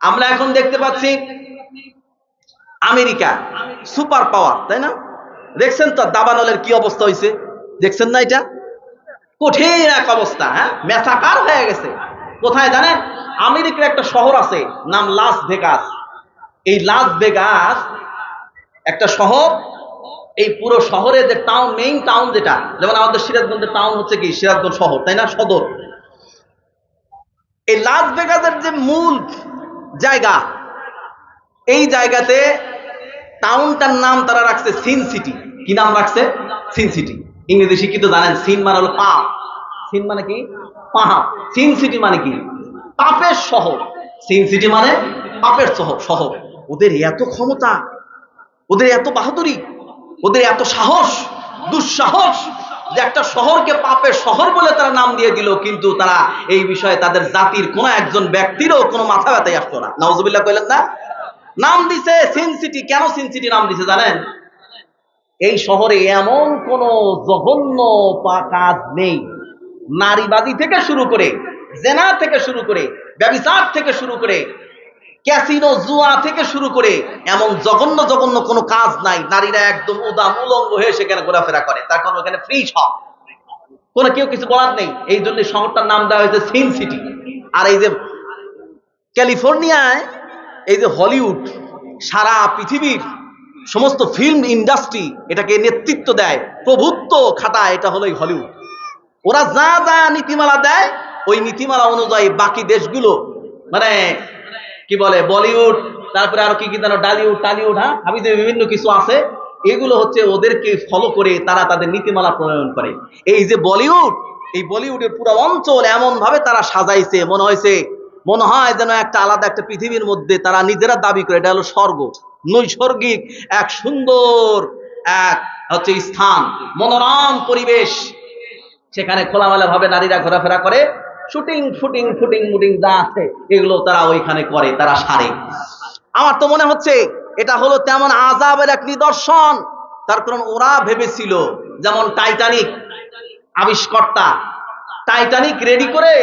আমরা এখন দেখতে পাচ্ছি আমেরিকা সুপার পাওয়ার, তাই না? দেখছেন তো দাবানলের কি অবস্থা হয়েছে, দেখছেন না? এটা কঠিন এক অবস্থা, হ্যাঁ, মেসাকার হয়ে গেছে। কোথায় জানেন? আমেরিকার একটা শহর আছে, নাম লাস ভেগাস। এই লাস ভেগাস একটা শহর। এই পুরো শহরে যে টাউন, মেইন টাউন যেটা, যেমন আমাদের সিরাজগঞ্জের টাউন হচ্ছে কি সিরাজগঞ্জ শহর, তাই না, সদর। এই লাস ভেগাসের যে মূল জায়গা, এই জায়গাতে টাউনটার নাম তারা রাখছে সিন সিটি। কি নাম রাখছে? Sin city. ইংরেজি শিক্ষিত জানেন, সিন মানে হলো পাপ। সিন মানে কি? পাপ। সিন সিটি মানে কি? পাপের শহর। সিন সিটি মানে পাপের শহর। ওদের এত ক্ষমতা, ওদের এত বাহাদুরি, ওদের এত সাহস, দুঃসাহস, যে একটা শহরকে পাপের শহর বলে তারা নাম দিয়ে দিল, কিন্তু তারা এই বিষয়ে তাদের জাতির কোন একজন ব্যক্তিরও কোনো মাথা ব্যথাই আসতো না। নাউজুবিল্লাহ কইলেন না? নাম দিছে সিন সিটি। কেন সিন সিটি নাম দিছে জানেন? এই শহরে এমন কোন জঘন্য কাজ নেই, নারীবাদী থেকে শুরু করে, জেনা থেকে শুরু করে, ব্যভিচার থেকে শুরু করে, ক্যাসিনো জুয়া থেকে শুরু করে, এমন জঘন্য জঘন্য কোনো কাজ নাই। নারীরা একদম উদাম উলঙ্গ হয়ে সেখানে ঘোরাফেরা করে, তার কারণ ওখানে ফ্রি সব, কোনো কেউ কিছু বলার নেই। এই জন্য শহরটার নাম দেওয়া হয়েছে সিন সিটি। আর এই যে ক্যালিফোর্নিয়ায়, এই যে হলিউড, সারা পৃথিবীর সমস্ত ফিল্ম ইন্ডাস্ট্রি এটাকে নেতৃত্ব দেয়, প্রভুত্ব খাটায়, এটা হলো হলিউড। ওরা যা যা নীতিমালা দেয়, ওই নীতিমালা অনুযায়ী বাকি দেশগুলো, মানে কি বলে, বলিউড, তারপরে আরো কি কি জানো, ডালিউড টালিউড, হ্যাঁ, হাবিজে বিভিন্ন কিছু আছে, এগুলো হচ্ছে ওদেরকে ফলো করে তারা তাদের নীতিমালা প্রণয়ন করে। এই যে বলিউড, এই বলিউডের পুরো অঞ্চল এমন ভাবে তারা সাজাইছে, মনে হয় যেন একটা আলাদা একটা পৃথিবীর মধ্যে তারা নিজেরা দাবি করে এটা হলো স্বর্গ, নৈসর্গিক এক সুন্দর এক হচ্ছে স্থান, মনোরম পরিবেশ। সেখানে খোলামেলা ভাবে নারীরা ঘোরাফেরা করে, শুটিং ফুটিং ফুটিং মুটিং যা আছে এগুলো তারা ওইখানে করে, তারা সারে। আমার তো মনে হচ্ছে এটা হলো তেমন আযাবের এক নিদর্শন। তার কারণ ওরা ভেবেছিল, যেমন টাইটানিক আবিষ্কর্তা টাইটানিক রেডি করে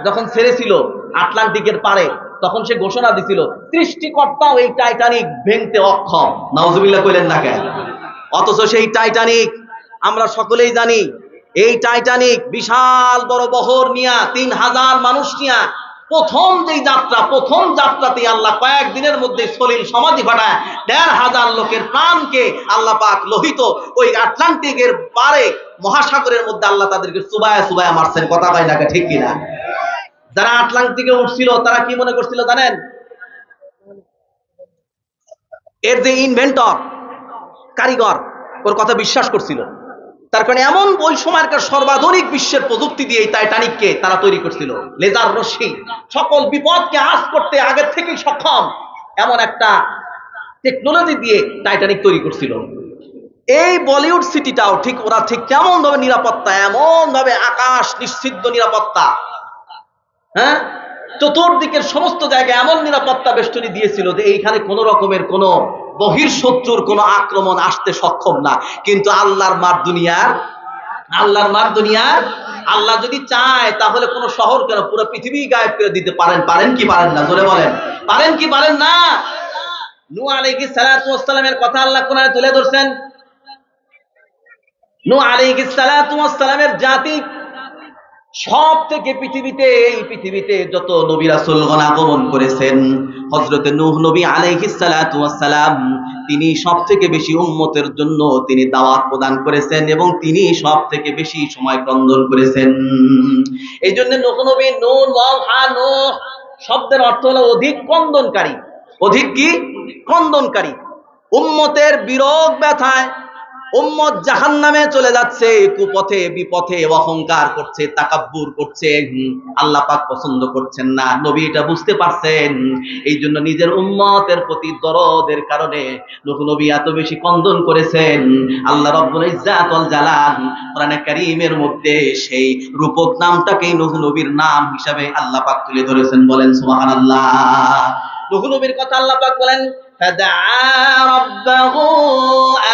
যখন ছেড়েছিল আটলান্টিকের পারে, তখন সে ঘোষণা দিছিল সৃষ্টিকর্তাও এই টাইটানিক ভেঙতে অক্ষম। নাউজুবিল্লাহ কইলেন না কেন? অথচ সেই টাইটানিক আমরা সকলেই জানি, এই টাইটানিক বিশাল বড় বহর নিয়া ৩,০০০ মানুষ নিয়া প্রথম যাত্রাতে আল্লাহ কয়েকদিনের মধ্যে সলিল সমাধি ঘটায় ১৫০০ লোকের প্রাণকে আল্লাহ পাক লোহিত ওই আটলান্টিকের পারে মহাসাগরের মধ্যে আল্লাহ তাদেরকে চুবায়া চুবায়া মারছেন। কথা কয় না ঠিক কিনা? যারা আটলান্টিকে উঠছিল তারা কি মনে করছিল জানেন? এর যে ইনভেন্টর, কারিগর, ওর কথা বিশ্বাস করছিল। তার কারণে এমন ওই সময়কার সর্বাধুনিক বিশ্বের প্রযুক্তি দিয়ে এই টাইটানিককে তারা তৈরি করছিল। লেজার রশ্মি সকল বিপদকে আঁচ করতে আগের থেকেই সক্ষম, এমন একটা টেকনোলজি দিয়ে টাইটানিক তৈরি করছিল। এই বলিউড সিটিটাও ঠিক ওরা ঠিক কেমন ভাবে নিরাপত্তা, এমন ভাবে আকাশ নিশ্চিদ্র নিরাপত্তা, হ্যাঁ, চতুর্দিকের সমস্ত জায়গায় এমন নিরাপত্তা বেষ্টনী দিয়েছিল যে এইখানে কোন রকমের কোন বহির শত্রুর কোন আক্রমণ আসতে সক্ষম না। কিন্তু আল্লাহর মার দুনিয়ার আল্লাহ যদি চায় তাহলে কোন শহর কেন, পুরো পৃথিবী গায়েব করে দিতে পারেন কি পারেন না? জোরে বলেন, পারেন কি পারেন না? নূহ আলাইহিস সালাতু ওয়াস সালামের কথা আল্লাহ কোরআনে তুলে ধরছেন। নূহ আলাইহিস সালাতু ওয়াস সালামের জাতি সব থেকে এই পৃথিবীতে যত নবী রাসূলগণ আগমন করেছেন, হযরতে নূহ নবী আলাইহিস সালাতু ওয়াস সালাম তিনি সব থেকে বেশি উম্মতের জন্য তিনি দাওয়াত প্রদান করেছেন এবং তিনি সব থেকে বেশি সময় ক্রন্দন করেছেন। এই জন্য নূহ নবী, নুন ওয়াও হা নূহ শব্দের অর্থ হলো অধিক ক্রন্দনকারী। অধিক কি? ক্রন্দনকারী। উম্মতের বিরোগ ব্যথায় উম্মত জাহান্নামে চলে যাচ্ছে, কুপথে বিপথে অহংকার করছে, তাকাব্বুর করছে, আল্লাহ পাক পছন্দ করছেন না। নবী এটা বুঝতে পারছেন, এই জন্য নিজের উম্মতের প্রতি দরদের কারণে নূহ নবী এত বেশি ক্রন্দন করেছেন। আল্লাহ রাব্বুল ইজ্জাত ওয়াল জালাল কোরআনে কারীমের মধ্যে সেই রূপক নামটাকে নূহ নবীর নাম হিসাবে আল্লাহ পাক তুলে ধরেছেন। বলেন সুবহানাল্লাহ। নূহ নবীর কথা আল্লাহ পাক বলেন, فدعا ربه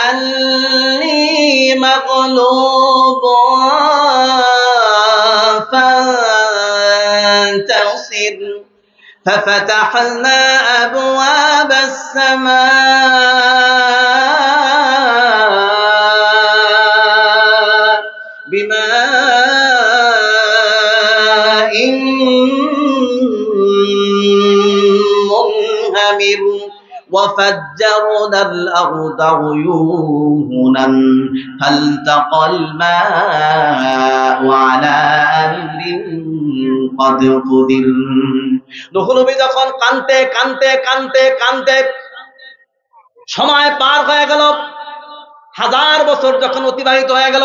أني مغلوب فانتصر ففتحنا أبواب السماء بماء منهمر وفجرنا الأرض عيونا فالتقى الماء على أمر قد قدر নূহ নবী যখন কাঁদতে কাঁদতে কাঁদতে কাঁদতে সময় পার হয়ে গেল, 1000 বছর যখন অতিবাহিত হয়ে গেল,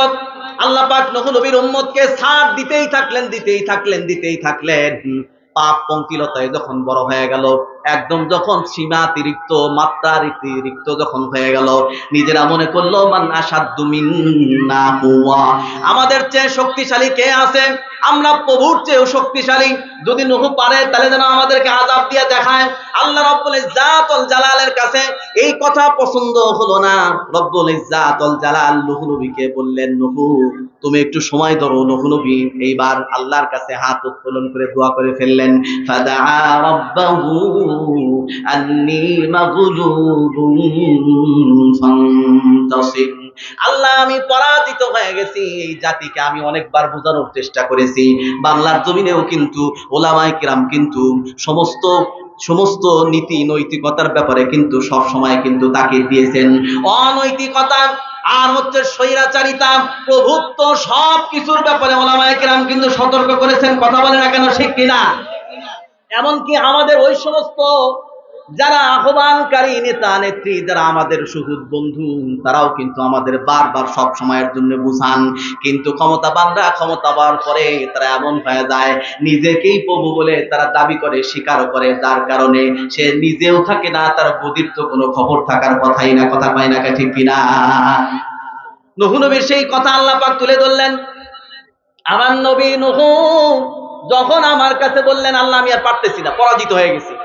আল্লাহ পাক নূহ নবীর উম্মতকে সাথ দিতেই থাকলেন। পাপ পঙ্কিলতায় যখন বড় হয়ে গেল, একদম যখন সীমাতিরিক্ত মাত্রাতিরিক্ত যখন হয়ে গেল, নিজেরা মনে করলো মান আসাদ্দু মিন্না কুওয়া, আমাদের চেয়ে শক্তিশালী কে আছে, আমরা প্রভুর চেয়েও শক্তিশালী, যদি নূহ পারে তাহলে যেন আমাদেরকে আযাব দিয়ে দেখায়। আল্লাহ রব্বুল ইজ্জাত ওয়াল জালালের কাছে এই কথা পছন্দ হলো না। রব্বুল ইজ্জাত ওয়াল জালাল নূহ নবীকে বললেন, নূহ তুমি একটু সময় ধরো। নূহ নবী এইবার আল্লাহর কাছে হাত উত্তোলন করে দোয়া করে ফেললেন, ফাদা রাব্বাহু আন্নী মাগলুবুন ফান্তাসির, আল্লাহ আমি পরাজিত হয়ে গেছি, এই জাতিকে আমি অনেকবার বোঝানোর চেষ্টা করেছি। বাংলার জমিনেও কিন্তু ওলামায়ে কিরাম কিন্তু সমস্ত নীতি নৈতিকতার ব্যাপারে কিন্তু সব সময় কিন্তু তাকে দিয়েছেন। অনৈতিকতা আর হচ্ছে স্বৈরাচারিতা, প্রভুত্ব সব কিছুর ব্যাপারে ওলামায়ে কিরাম কিন্তু সতর্ক করেছেন। কথা বলে না কেন, ঠিক কিনা? এমনকি আমাদের ওই সমস্ত যারা আহ্বানকারী নেতা নেত্রী, যারা আমাদের সুহৃদ বন্ধু, তারাও কিন্তু আমাদের বারবার সব সময়ের জন্য বুঝান, কিন্তু ক্ষমতাবানরা ক্ষমতা পাওয়ার পরে তারা এমন হয়ে যায়, নিজেকেই প্রভু বলে তারা দাবি করে, স্বীকার করে, যার কারণে সে নিজেও থাকে না, তার গদির তো কোনো খবর থাকার কথাই না। কথা পায় না, ঠিক কিনা? নূহ নবীর সেই কথা আল্লাহ পাক তুলে ধরলেন। আমার নবী নূহ যখন আমার কাছে বললেন, আল্লাহ আমি আর পারতেছি না, পরাজিত হয়ে গেছি।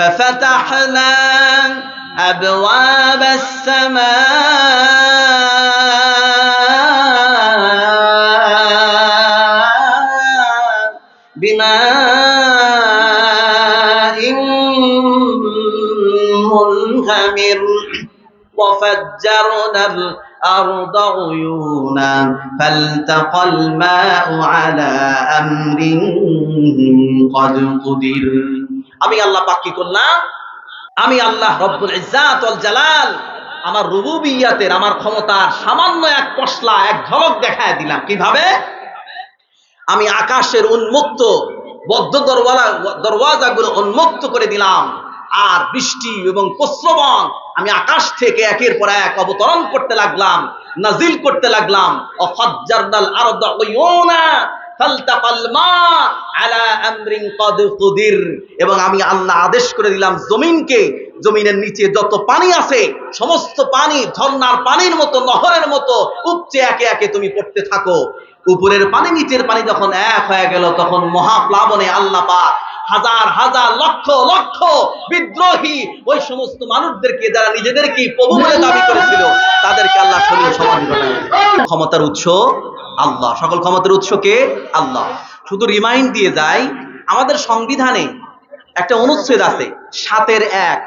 ففتحنا أبواب السماء بماء منهمر وفجرنا الأرض عيونا فالتقى الماء على أمر قد قدر। আমি আল্লাহ পাক কি করলাম? আমি আল্লাহ রব্বুল ইজ্জাত ওয়াল জালাল আমার রুবুবিয়্যাতের, আমার ক্ষমতার সামান্য এক পশলা, এক ঝলক দেখায় দিলাম। কিভাবে? আমি আকাশের উন্মুক্ত বদ্ধ দরওয়াজাগুলো উন্মুক্ত করে দিলাম, আর বৃষ্টি এবং প্রস্রবণ আমি আকাশ থেকে একের পর এক অবতরণ করতে লাগলাম, নাজিল করতে লাগলাম। অফাজ্জারনাল আরদা উয়ুনা ফালতাকাল মা আলা আমরিন কদ কুদির, এবং আমি আল্লাহ আদেশ করে দিলাম জমিনকে, জমিনের নিচে যত পানি আছে সমস্ত পানি ঝর্ণার পানির মতো, নহরের মতো উপচে একে একে তুমি পড়তে থাকো। উপরের পানি নিচের পানি যখন এক হয়ে গেল, তখন মহাপ্লাবনে আল্লাহ পাক হাজার হাজার লক্ষ লক্ষ বিদ্রোহী ওই সমস্ত মানুষদেরকে, যারা নিজেদেরকে প্রভু বলে দাবি করেছিল, তাদেরকে আল্লাহ শরীর সমাধি ঘটায়। ক্ষমতার উৎস আল্লাহ, সকল ক্ষমতার উৎস কে? আল্লাহ। শুধু রিমাইন্ড দিয়ে যাই, আমাদের সংবিধানে একটা অনুচ্ছেদ আছে 7-1,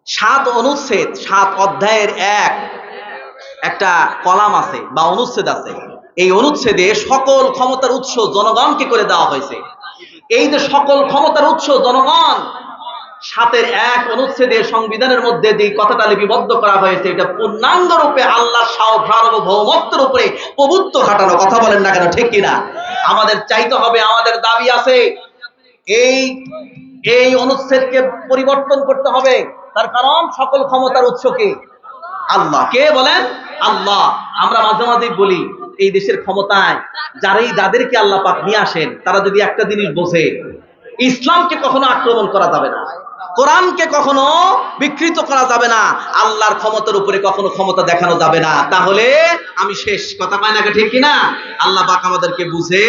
7 অনুচ্ছেদ, 7 অধ্যায়ের একটা কলাম আছে বা অনুচ্ছেদ আছে। এই অনুচ্ছেদে সকল ক্ষমতার উৎস জনগণকে করে দেওয়া হয়েছে। এই যে সকল ক্ষমতার উৎস জনগণ, 7-1 অনুচ্ছেদে সংবিধানের মধ্যে যে কথাটা লিপিবদ্ধ করা হয়েছে, এটা পূর্ণাঙ্গ রূপে আল্লাহর সার্বভৌমত্বের উপরে প্রভুত্ব খাটানো। কথা বলেন না কেন, ঠিক কিনা? আমাদের চাইতে হবে, আমাদের দাবি আছে, এই অনুচ্ছেদকে পরিবর্তন করতে হবে। তার কারণ সকল ক্ষমতার উৎস কে? আল্লাহ। কে বলেন? আল্লাহ। আমরা মাঝে মাঝে বলি, এই দেশের ক্ষমতায় যাদেরকে আল্লাহ পাক নিয়ে আসেন, তারা যদি একটা জিনিস বোঝে, ইসলামকে কখনো আক্রমণ করা যাবে না, কোরআনকে কখনো বিকৃত করা যাবে না, আল্লাহর ক্ষমতার উপরে কখনো ক্ষমতা দেখানো যাবে না, তাহলে আমি শেষ। কথা পায় না, ঠিক কিনা? আল্লাহ পাক আমাদেরকে বুঝে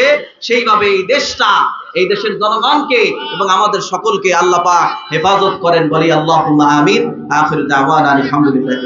সেইভাবে এই দেশটা, এই দেশের জনগণকে এবং আমাদের সকলকে আল্লাহ পাক হেফাজত করেন। বলি আল্লাহুম্মা আমিন। আখির দাওয়ানা আলহামদুলিল্লাহ।